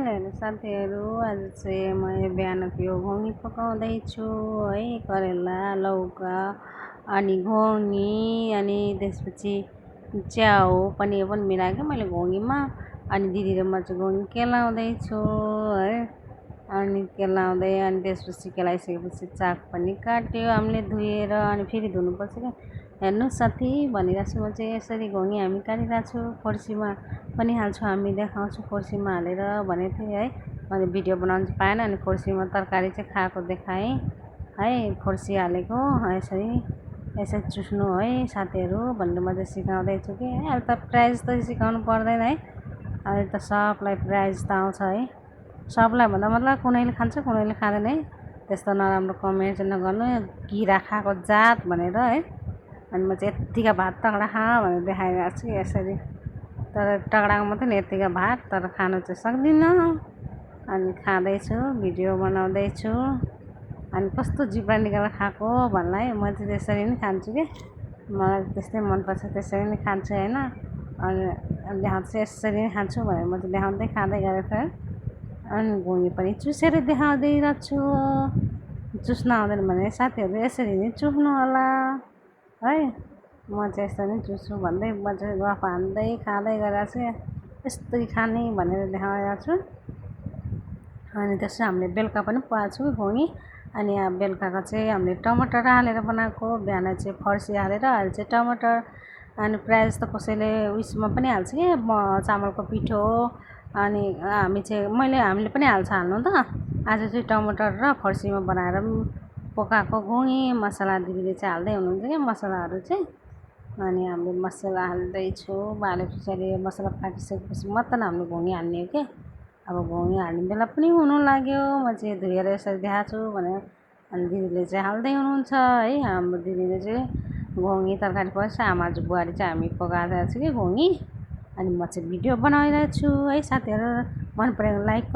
हेर्नु साथीहरू, आज चाहिँ म बिहानको यो घुङ्गी पकाउँदैछु है। करेला, लौका अनि घुङ्गी अनि त्यसपछि च्याउ पनि मिलाएको मैले घुङ्गीमा। अनि दिदी र म चाहिँ घुङ्गी केलाउँदैछु है। अनि केलाउँदै अनि त्यसपछि केलाइसकेपछि चाक पनि काट्यो हामीले धोएर, अनि फेरि धुनुपर्छ क्या। हेर्नु साथी भनिरहेको छु, म चाहिँ यसरी घुङ्गी हामी काटिरहेको छु। फर्सीमा पनि हाल्छु हामी, देखाउँछु फर्सीमा हालेर भनेको थिएँ है। मैले भिडियो बनाउनु चाहिँ पाएन, अनि फर्सीमा तरकारी चाहिँ खाएको देखाएँ है। फर्सी हालेको यसरी चुस्नु है साथीहरू भनेर म चाहिँ सिकाउँदैछु कि अहिले त प्राइज त सिकाउनु पर्दैन है। अहिले त सबलाई प्राइज त आउँछ है। सबलाई भन्दा मतलब कुनैले खान्छ कुनैले खाँदैन है। त्यस्तो नराम्रो कमेन्ट चाहिँ नगर्नु, किरा खाएको जात भनेर है। अनि म चाहिँ यत्तिका भात तगडा खा भनेर देखाइरहेको छु यसरी। तर तगडाको मात्रै नि यत्तिका भात, तर खानु चाहिँ सक्दिनँ। अनि खाँदैछु, भिडियो बनाउँदैछु। अनि कस्तो जिब्रा निकालेर खाएको भन्ला है। म चाहिँ त्यसरी नै खान्छु कि, मलाई त्यस्तै मनपर्छ, त्यसरी नै खान्छु होइन। अनि देखाउँछु यसरी नै खान्छु भनेर म चाहिँ देखाउँदै खाँदै गरेको है। अनि घुङ्गी पनि चुसेर देखाउँदै रहेछु। चुस्न आउँदैन भने साथीहरू यसरी नै चुस्नु होला है। म चाहिँ यसरी नै चुस्छु भन्दै म चाहिँ गफ हान्दै खाँदै गरेको छु। यस्तै खाने भनेर देखाइरहेको छु। अनि त्यसो हामीले बेलुका पनि पकाएको छु घुङ्गी। अनि बेलुकाको चाहिँ हामीले टमाटर हालेर बनाएको, बिहान चाहिँ फर्सी हालेर, अहिले चाहिँ टमाटर। अनि प्रायः जस्तो कसैले उयसमा पनि हाल्छ कि चामलको पिठो। अनि हामीले पनि हाल्नु त। आज चाहिँ टमाटर र फर्सीमा बनाएर पकाएको घुङ्गी। मसला दिदीले चाहिँ हाल्दै हुनुहुन्छ क्या मसलाहरू चाहिँ। अनि हामीले मसला हाल्दैछु, बाले खुर्सानी मसला पाकिसकेपछि मात्र हामीले घुङ्गी हाल्ने हो क्या। अब घुङ्गी हाल्ने बेला पनि हुनु लाग्यो, म चाहिँ धोएर यसरी देखाएको छु भनेर। अनि दिदीले चाहिँ हाल्दै हुनुहुन्छ है। हाम्रो दिदीले चाहिँ घुङ्गी तरकारी पर्छ, आमा बुहारी चाहिँ हामी पकाइरहेको छु कि घुङ्गी। अनि म चाहिँ भिडियो बनाइरहेको छु है साथीहरू। मन परेको लाइक